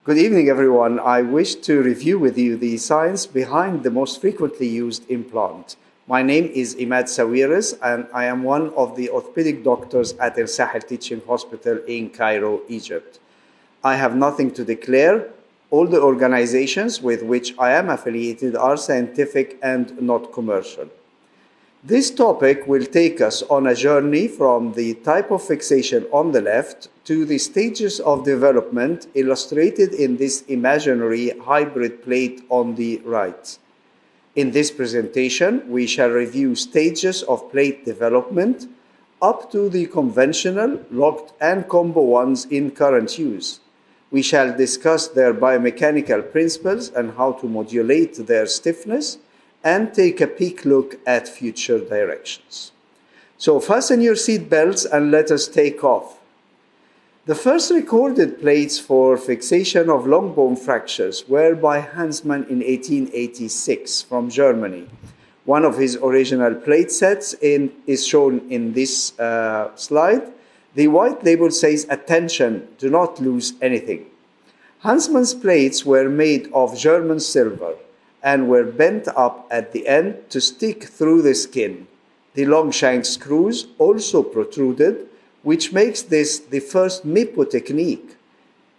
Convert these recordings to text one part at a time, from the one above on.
Good evening, everyone. I wish to review with you the science behind the most frequently used implant. My name is Imad Sawiris, and I am one of the orthopedic doctors at El Sahel Teaching Hospital in Cairo, Egypt. I have nothing to declare. All the organizations with which I am affiliated are scientific and not commercial. This topic will take us on a journey from the type of fixation on the left to the stages of development illustrated in this imaginary hybrid plate on the right. In this presentation, we shall review stages of plate development up to the conventional, locked, and combo ones in current use. We shall discuss their biomechanical principles and how to modulate their stiffness, and take a peek look at future directions. So fasten your seat belts and let us take off. The first recorded plates for fixation of long bone fractures were by Hansmann in 1886 from Germany. One of his original plate sets is shown in this slide. The white label says, "Attention, do not lose anything." Hansmann's plates were made of German silver and were bent up at the end to stick through the skin. The long shank screws also protruded, which makes this the first MIPO technique.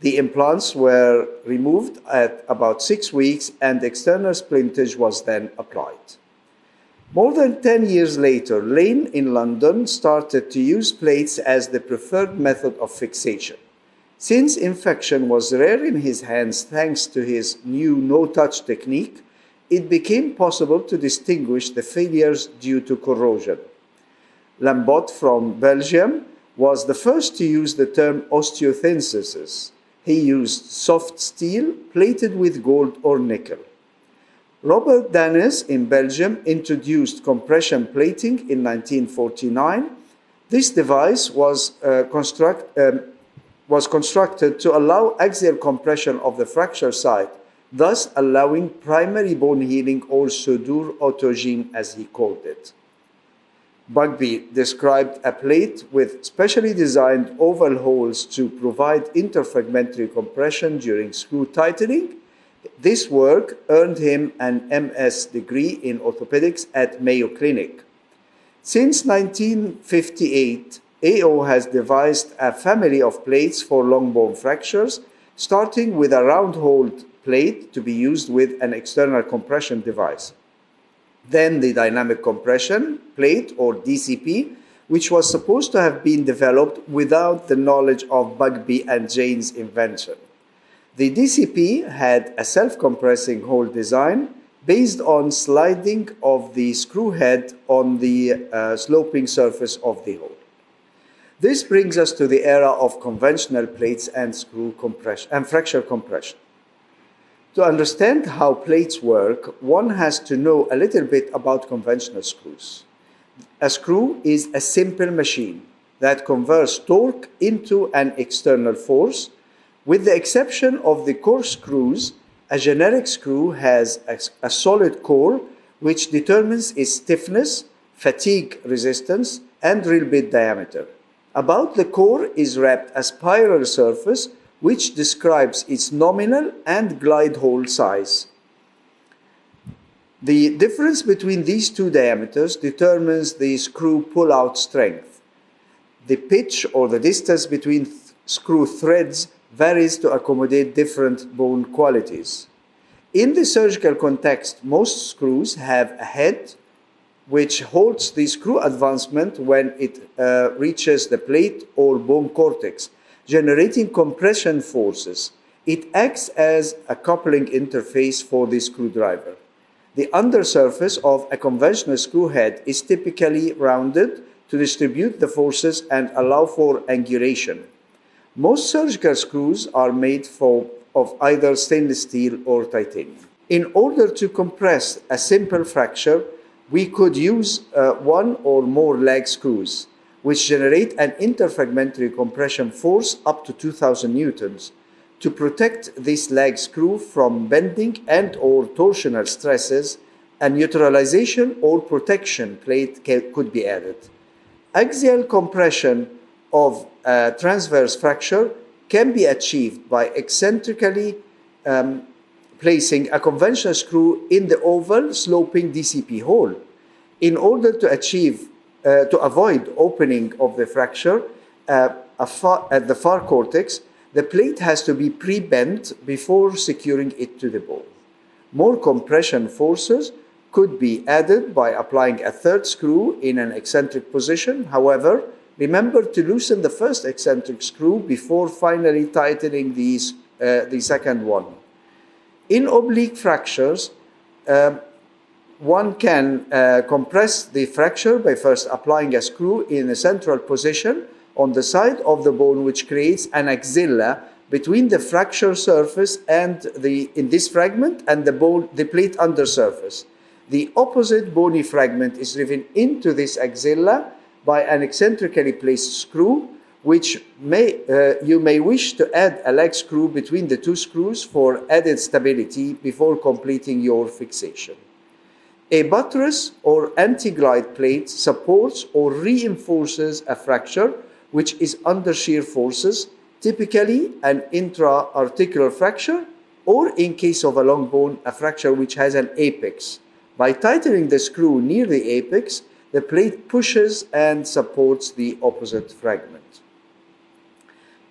The implants were removed at about 6 weeks and external splintage was then applied. More than 10 years later, Lane in London started to use plates as the preferred method of fixation. Since infection was rare in his hands thanks to his new no-touch technique, it became possible to distinguish the failures due to corrosion. Lambot from Belgium was the first to use the term osteothesis. He used soft steel plated with gold or nickel. Robert Danes in Belgium introduced compression plating in 1949. This device was constructed to allow axial compression of the fracture site, thus allowing primary bone healing, or suture autogene as he called it. Bugbee described a plate with specially designed oval holes to provide interfragmentary compression during screw tightening. This work earned him an MS degree in orthopedics at Mayo Clinic. Since 1958, AO has devised a family of plates for long bone fractures, starting with a round-holed plate to be used with an external compression device. Then the dynamic compression plate, or DCP, which was supposed to have been developed without the knowledge of Bugbee and Jane's invention. The DCP had a self-compressing hole design based on sliding of the screw head on the sloping surface of the hole. This brings us to the era of conventional plates and screw compression and fracture compression. To understand how plates work, one has to know a little bit about conventional screws. A screw is a simple machine that converts torque into an external force. With the exception of the core screws, a generic screw has a solid core which determines its stiffness, fatigue resistance, and drill bit diameter. About the core is wrapped a spiral surface which describes its nominal and glide hole size. The difference between these two diameters determines the screw pull-out strength. The pitch or the distance between screw threads varies to accommodate different bone qualities. In the surgical context, most screws have a head which holds the screw advancement when it reaches the plate or bone cortex, generating compression forces. It acts as a coupling interface for the screwdriver. The undersurface of a conventional screw head is typically rounded to distribute the forces and allow for angulation. Most surgical screws are made of either stainless steel or titanium. In order to compress a simple fracture, we could use one or more lag screws, which generate an interfragmentary compression force up to 2,000 newtons. To protect this lag screw from bending and or torsional stresses, a neutralization or protection plate could be added. Axial compression of a transverse fracture can be achieved by eccentrically placing a conventional screw in the oval sloping DCP hole. In order to avoid opening of the fracture at the far cortex, the plate has to be pre-bent before securing it to the bone. More compression forces could be added by applying a third screw in an eccentric position. However, remember to loosen the first eccentric screw before finally tightening the second one. In oblique fractures, one can compress the fracture by first applying a screw in a central position on the side of the bone, which creates an axilla between the fracture surface and in this fragment and the plate undersurface. The opposite bony fragment is driven into this axilla by an eccentrically placed screw, which you may wish to add a lag screw between the two screws for added stability before completing your fixation. A buttress or anti-glide plate supports or reinforces a fracture which is under shear forces, typically an intra-articular fracture, or in case of a long bone, a fracture which has an apex. By tightening the screw near the apex, the plate pushes and supports the opposite fragment.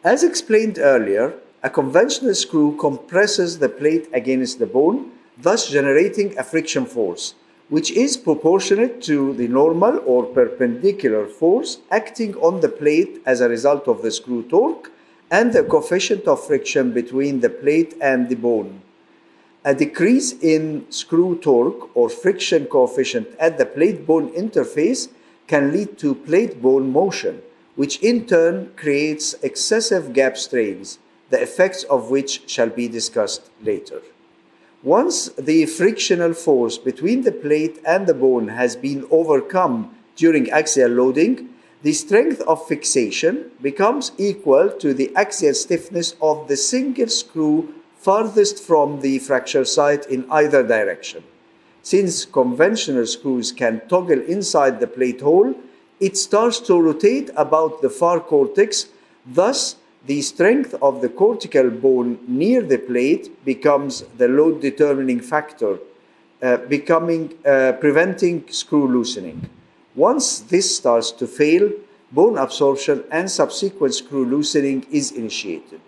As explained earlier, a conventional screw compresses the plate against the bone, thus generating a friction force, which is proportionate to the normal or perpendicular force acting on the plate as a result of the screw torque and the coefficient of friction between the plate and the bone. A decrease in screw torque or friction coefficient at the plate-bone interface can lead to plate-bone motion, which in turn creates excessive gap strains, the effects of which shall be discussed later. Once the frictional force between the plate and the bone has been overcome during axial loading, the strength of fixation becomes equal to the axial stiffness of the single screw farthest from the fracture site in either direction. Since conventional screws can toggle inside the plate hole, it starts to rotate about the far cortex. Thus, the strength of the cortical bone near the plate becomes the load determining factor, preventing screw loosening. Once this starts to fail, bone absorption and subsequent screw loosening is initiated.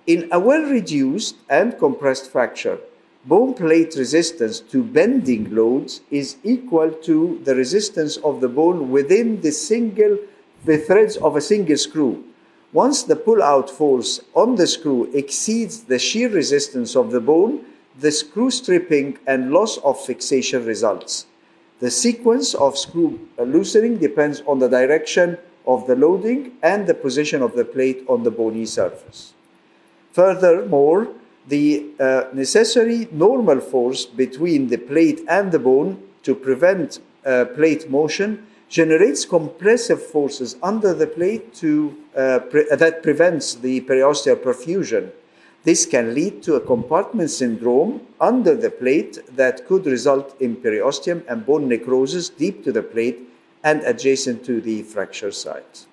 In a well-reduced and compressed fracture, bone plate resistance to bending loads is equal to the resistance of the bone within the threads of a single screw. Once the pull-out force on the screw exceeds the shear resistance of the bone, the screw stripping and loss of fixation results. The sequence of screw loosening depends on the direction of the loading and the position of the plate on the bony surface. Furthermore, the necessary normal force between the plate and the bone to prevent plate motion generates compressive forces under the plate that prevents the periosteal perfusion. This can lead to a compartment syndrome under the plate that could result in periosteum and bone necrosis deep to the plate and adjacent to the fracture site.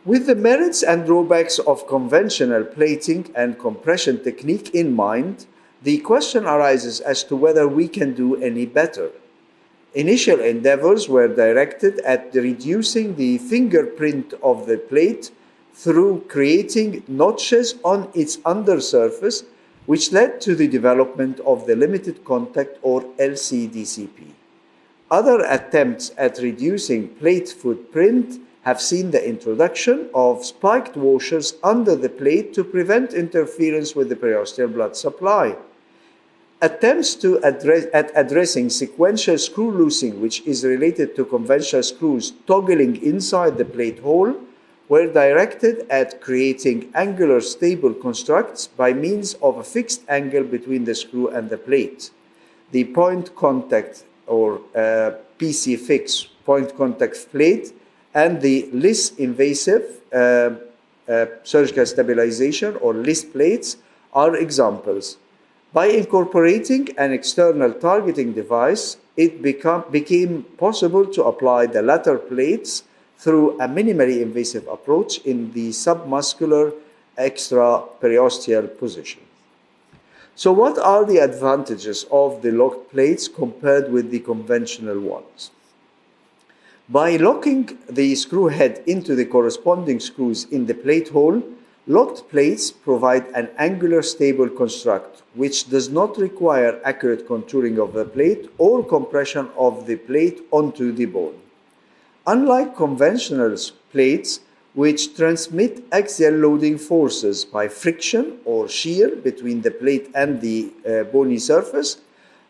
With the merits and drawbacks of conventional plating and compression technique in mind, the question arises as to whether we can do any better. Initial endeavors were directed at reducing the fingerprint of the plate through creating notches on its undersurface, which led to the development of the limited contact or LCDCP. Other attempts at reducing plate footprint have seen the introduction of spiked washers under the plate to prevent interference with the periosteal blood supply. Attempts at addressing sequential screw loosening, which is related to conventional screws toggling inside the plate hole, were directed at creating angular stable constructs by means of a fixed angle between the screw and the plate. The point contact or PC fix point contact plate and the less invasive surgical stabilization or LIS plates are examples. By incorporating an external targeting device, it became possible to apply the latter plates through a minimally invasive approach in the submuscular extraperiosteal position. So what are the advantages of the locked plates compared with the conventional ones? By locking the screw head into the corresponding screws in the plate hole, locked plates provide an angular stable construct which does not require accurate contouring of the plate or compression of the plate onto the bone. Unlike conventional plates, which transmit axial loading forces by friction or shear between the plate and the bony surface,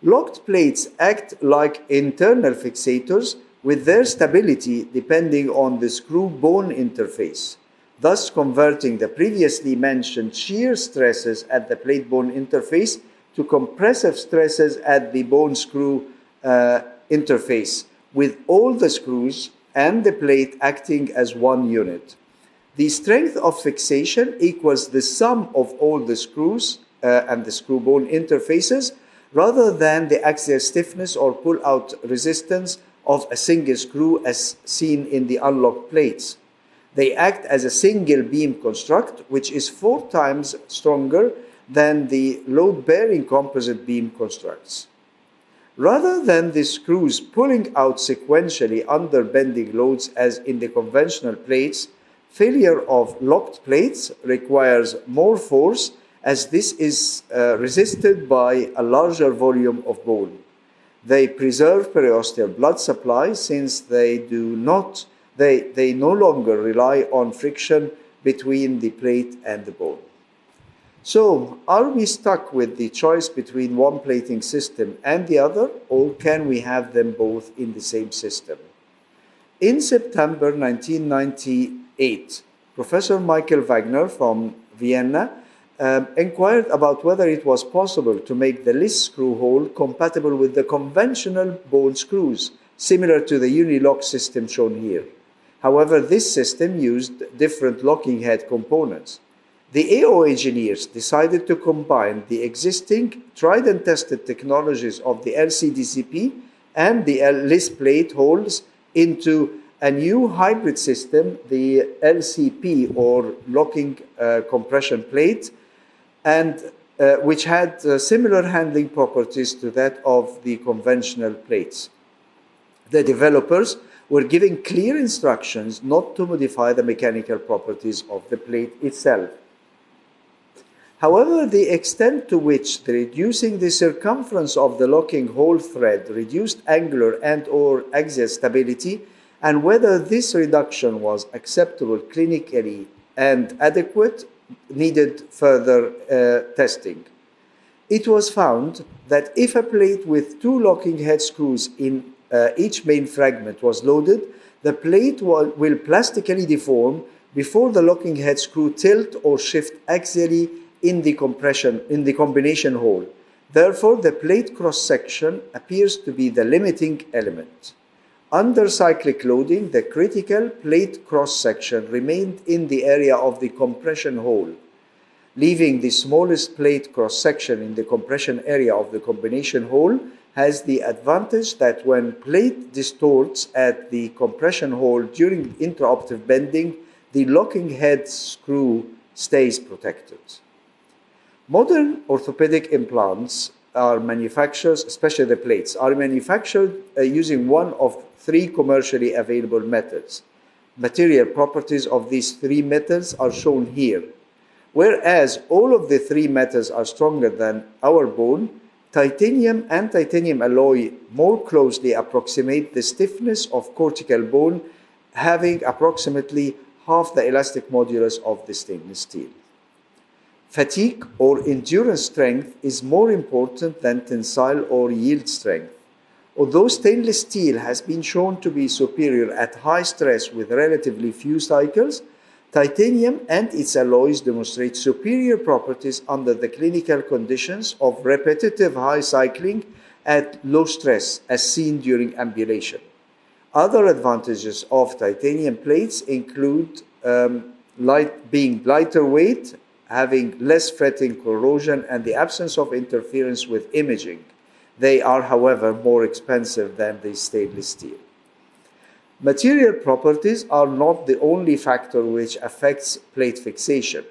locked plates act like internal fixators with their stability depending on the screw-bone interface, thus converting the previously mentioned shear stresses at the plate-bone interface to compressive stresses at the bone-screw interface, with all the screws and the plate acting as one unit. The strength of fixation equals the sum of all the screws and the screw-bone interfaces, rather than the axial stiffness or pull-out resistance of a single screw as seen in the unlocked plates. They act as a single beam construct, which is 4 times stronger than the load-bearing composite beam constructs. Rather than the screws pulling out sequentially under bending loads as in the conventional plates, failure of locked plates requires more force, as this is resisted by a larger volume of bone. They preserve periosteal blood supply since they no longer rely on friction between the plate and the bone. So, are we stuck with the choice between one plating system and the other, or can we have them both in the same system? In September 1998, Professor Michael Wagner from Vienna inquired about whether it was possible to make the List screw hole compatible with the conventional bone screws, similar to the unilock system shown here. However, this system used different locking head components. The AO engineers decided to combine the existing tried and tested technologies of the LCDCP and the List plate holes into a new hybrid system, the LCP, or locking compression plate, and which had similar handling properties to that of the conventional plates. The developers were given clear instructions not to modify the mechanical properties of the plate itself. However, the extent to which reducing the circumference of the locking hole thread reduced angular and/or axial stability, and whether this reduction was acceptable clinically and adequate, needed further testing. It was found that if a plate with 2 locking head screws in each main fragment was loaded, the plate will plastically deform before the locking head screw tilt or shift axially in the combination hole. Therefore, the plate cross-section appears to be the limiting element. Under cyclic loading, the critical plate cross-section remained in the area of the compression hole, leaving the smallest plate cross-section in the compression area of the combination hole has the advantage that when plate distorts at the compression hole during intraoperative bending, the locking head screw stays protected. Modern orthopedic implants are manufactured, especially the plates, are manufactured using one of 3 commercially available methods. Material properties of these 3 methods are shown here. Whereas all of the 3 methods are stronger than our bone, titanium and titanium alloy more closely approximate the stiffness of cortical bone, having approximately half the elastic modulus of the stainless steel. Fatigue or endurance strength is more important than tensile or yield strength. Although stainless steel has been shown to be superior at high stress with relatively few cycles, titanium and its alloys demonstrate superior properties under the clinical conditions of repetitive high cycling at low stress, as seen during ambulation. Other advantages of titanium plates include being lighter weight, having less fretting corrosion, and the absence of interference with imaging. They are, however, more expensive than the stainless steel. Material properties are not the only factor which affects plate fixation.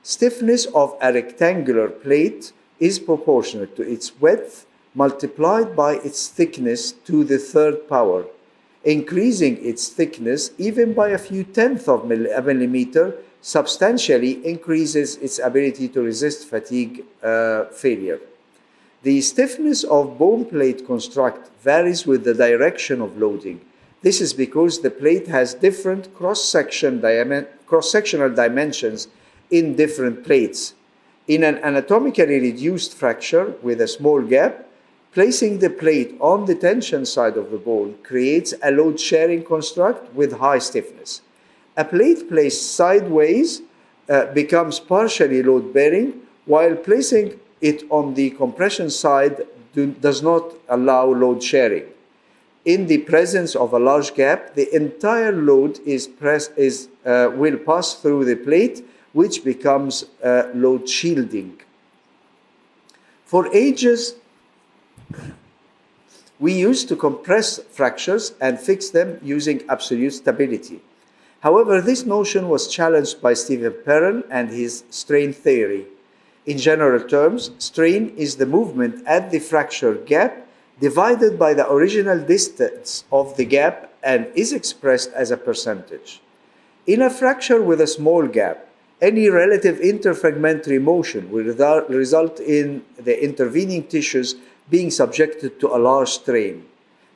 Stiffness of a rectangular plate is proportionate to its width multiplied by its thickness to the third power. Increasing its thickness even by a few tenths of a millimeter substantially increases its ability to resist fatigue failure. The stiffness of bone plate construct varies with the direction of loading. This is because the plate has different cross-sectional dimensions in different plates. In an anatomically reduced fracture with a small gap, placing the plate on the tension side of the bone creates a load-sharing construct with high stiffness. A plate placed sideways becomes partially load-bearing, while placing it on the compression side does not allow load-sharing. In the presence of a large gap, the entire load will pass through the plate, which becomes load shielding. For ages, we used to compress fractures and fix them using absolute stability. However, this notion was challenged by Stephen Perrin and his strain theory. In general terms, strain is the movement at the fracture gap divided by the original distance of the gap and is expressed as a percentage. In a fracture with a small gap, any relative interfragmentary motion will result in the intervening tissues being subjected to a large strain.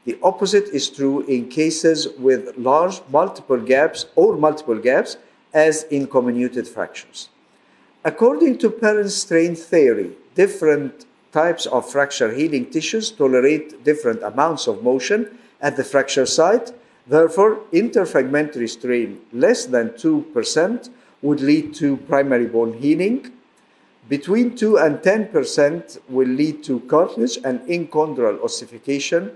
The opposite is true in cases with multiple gaps, as in comminuted fractures. According to Perrin's strain theory, different types of fracture healing tissues tolerate different amounts of motion at the fracture site. Therefore, interfragmentary strain less than 2% would lead to primary bone healing. Between 2 and 10% will lead to cartilage and enchondral ossification.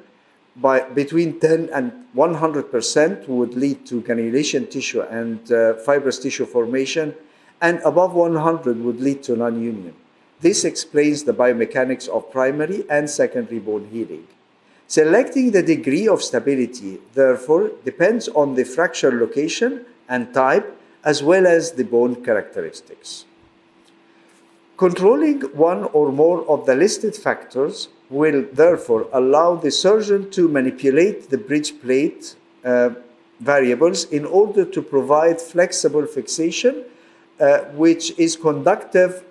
Between 10 and 100% would lead to granulation tissue and fibrous tissue formation, and above 100 would lead to non-union. This explains the biomechanics of primary and secondary bone healing. Selecting the degree of stability, therefore, depends on the fracture location and type, as well as the bone characteristics. Controlling one or more of the listed factors will therefore allow the surgeon to manipulate the bridge plate variables in order to provide flexible fixation, which is conducive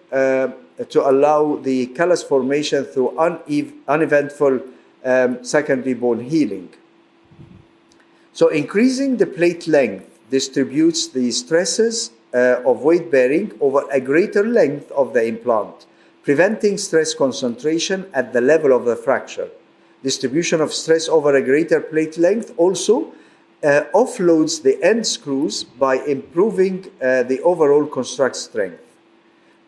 to allow the callus formation through uneventful secondary bone healing. So increasing the plate length distributes the stresses of weight bearing over a greater length of the implant, preventing stress concentration at the level of the fracture. Distribution of stress over a greater plate length also offloads the end screws by improving the overall construct strength.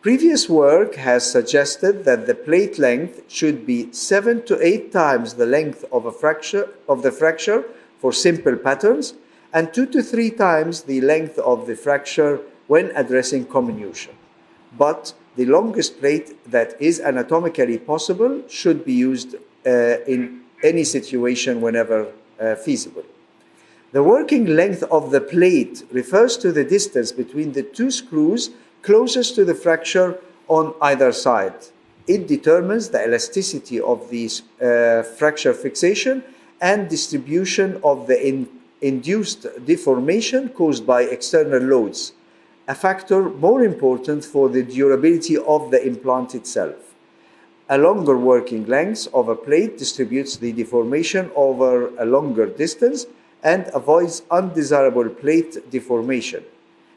Previous work has suggested that the plate length should be 7 to 8 times the length of the fracture for simple patterns, and 2 to 3 times the length of the fracture when addressing comminution. But the longest plate that is anatomically possible should be used in any situation whenever feasible. The working length of the plate refers to the distance between the two screws closest to the fracture on either side. It determines the elasticity of the fracture fixation and distribution of the induced deformation caused by external loads, a factor more important for the durability of the implant itself. A longer working length of a plate distributes the deformation over a longer distance and avoids undesirable plate deformation.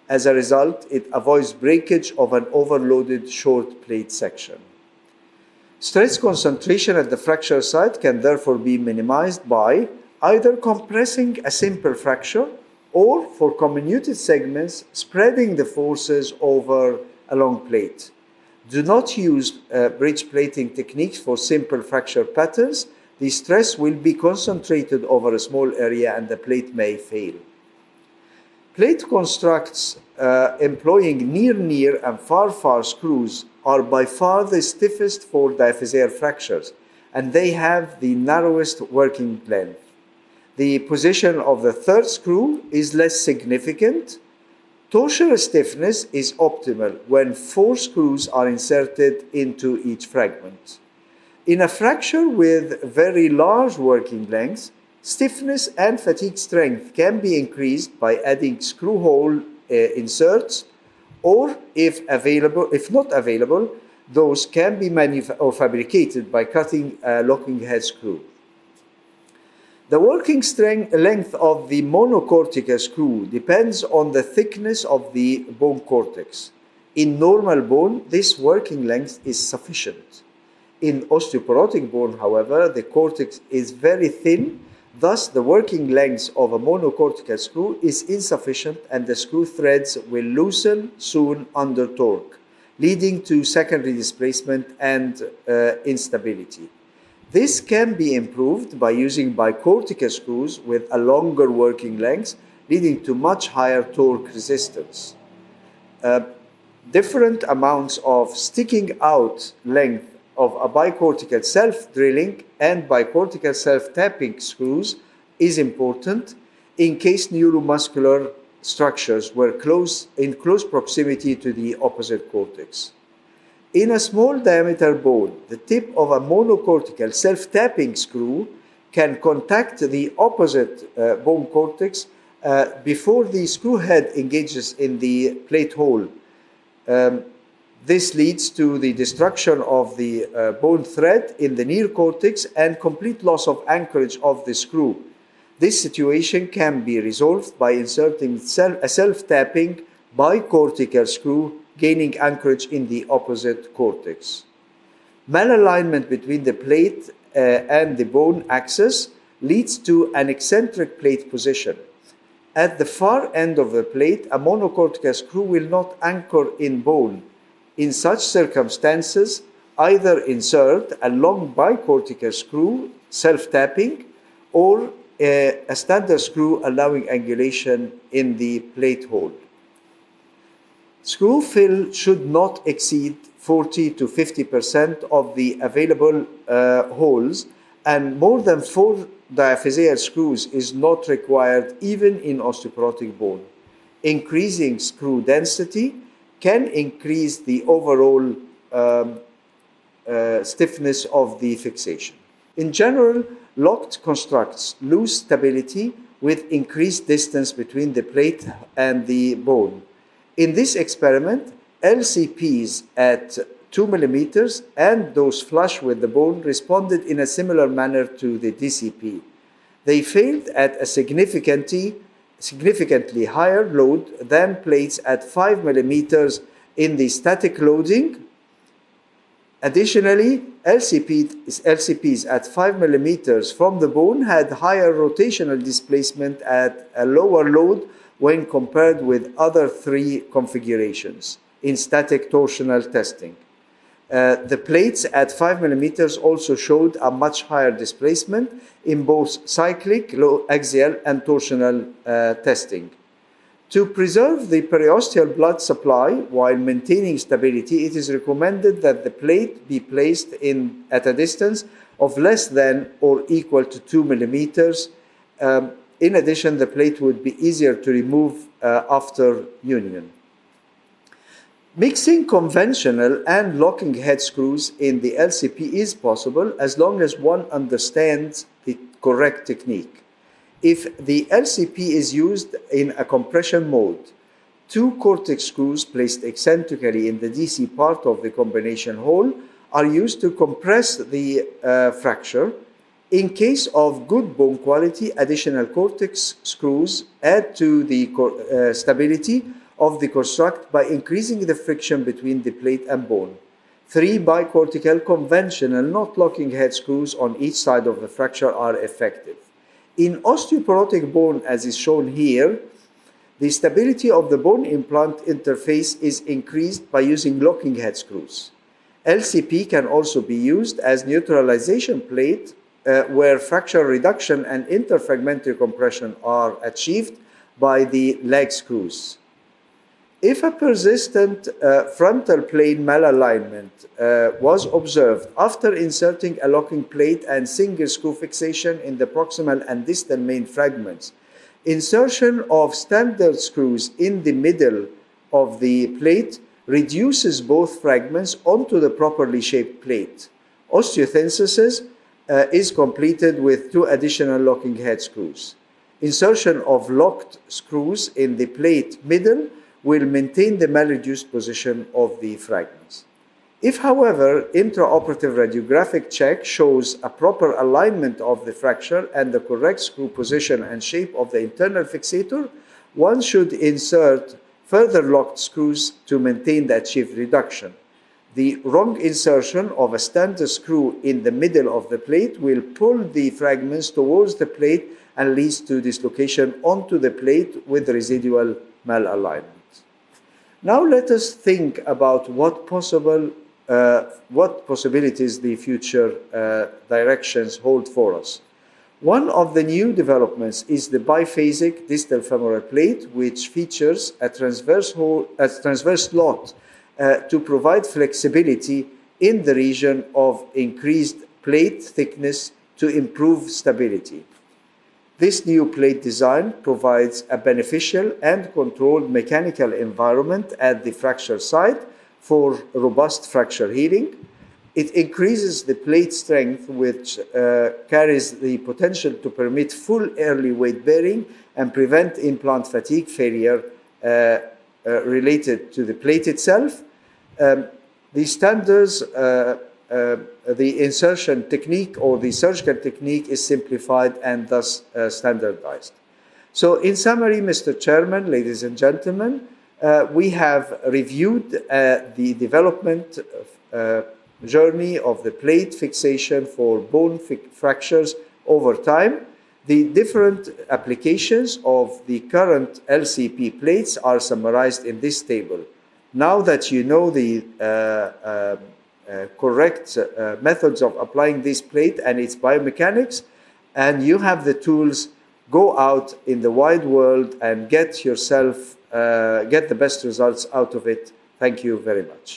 As a result, it avoids breakage of an overloaded short plate section. Stress concentration at the fracture site can therefore be minimized by either compressing a simple fracture or, for comminuted segments, spreading the forces over a long plate. Do not use bridge plating techniques for simple fracture patterns. The stress will be concentrated over a small area and the plate may fail. Plate constructs employing near and far screws are by far the stiffest for diaphyseal fractures, and they have the narrowest working length. The position of the third screw is less significant. Torsional stiffness is optimal when 4 screws are inserted into each fragment. In a fracture with very large working lengths, stiffness and fatigue strength can be increased by adding screw hole inserts, or if not available, those can be fabricated by cutting a locking head screw. The working length of the monocortical screw depends on the thickness of the bone cortex. In normal bone, this working length is sufficient. In osteoporotic bone, however, the cortex is very thin, thus the working length of a monocortical screw is insufficient and the screw threads will loosen soon under torque, leading to secondary displacement and instability. This can be improved by using bicortical screws with a longer working length, leading to much higher torque resistance. Different amounts of sticking out length of a bicortical self-drilling and bicortical self-tapping screws is important in case neuromuscular structures were in close proximity to the opposite cortex. In a small diameter bone, the tip of a monocortical self-tapping screw can contact the opposite bone cortex before the screw head engages in the plate hole. This leads to the destruction of the bone thread in the near cortex and complete loss of anchorage of the screw. This situation can be resolved by inserting a self-tapping bicortical screw gaining anchorage in the opposite cortex. Malalignment between the plate and the bone axis leads to an eccentric plate position. At the far end of the plate, a monocortical screw will not anchor in bone. In such circumstances, either insert a long bicortical screw, self-tapping, or a standard screw allowing angulation in the plate hole. Screw fill should not exceed 40 to 50% of the available holes, and more than 4 diaphyseal screws is not required even in osteoporotic bone. Increasing screw density can increase the overall stiffness of the fixation. In general, locked constructs lose stability with increased distance between the plate and the bone. In this experiment, LCPs at 2 millimeters and those flush with the bone responded in a similar manner to the DCP. They failed at a significantly higher load than plates at 5 millimeters in the static loading. Additionally, LCPs at 5 millimeters from the bone had higher rotational displacement at a lower load when compared with other 3 configurations in static torsional testing. The plates at 5 millimeters also showed a much higher displacement in both cyclic, axial, and torsional testing. To preserve the periosteal blood supply while maintaining stability, it is recommended that the plate be placed at a distance of less than or equal to 2 millimeters. In addition, the plate would be easier to remove after union. Mixing conventional and locking head screws in the LCP is possible as long as one understands the correct technique. If the LCP is used in a compression mode, 2 cortex screws placed eccentrically in the DC part of the combination hole are used to compress the fracture. In case of good bone quality, additional cortex screws add to the stability of the construct by increasing the friction between the plate and bone. 3 bicortical conventional, not locking head screws on each side of the fracture are effective. In osteoporotic bone, as is shown here, the stability of the bone implant interface is increased by using locking head screws. LCP can also be used as neutralization plate where fracture reduction and interfragmentary compression are achieved by the leg screws. If a persistent frontal plane malalignment was observed after inserting a locking plate and single screw fixation in the proximal and distal main fragments, insertion of standard screws in the middle of the plate reduces both fragments onto the properly shaped plate. Osteothesis is completed with 2 additional locking head screws. Insertion of locked screws in the plate middle will maintain the malreduced position of the fragments. If, however, intraoperative radiographic check shows a proper alignment of the fracture and the correct screw position and shape of the internal fixator, one should insert further locked screws to maintain the achieved reduction. The wrong insertion of a standard screw in the middle of the plate will pull the fragments towards the plate and leads to dislocation onto the plate with residual malalignment. Now let us think about what possibilities the future directions hold for us. One of the new developments is the biphasic distal femoral plate, which features a transverse slot to provide flexibility in the region of increased plate thickness to improve stability. This new plate design provides a beneficial and controlled mechanical environment at the fracture site for robust fracture healing. It increases the plate strength, which carries the potential to permit full early weight bearing and prevent implant fatigue failure related to the plate itself. The standards, the insertion technique or the surgical technique is simplified and thus standardized. So in summary, Mr. Chairman, ladies and gentlemen, we have reviewed the development journey of the plate fixation for bone fractures over time. The different applications of the current LCP plates are summarized in this table. Now that you know the correct methods of applying this plate and its biomechanics, and you have the tools, go out in the wide world and get the best results out of it. Thank you very much.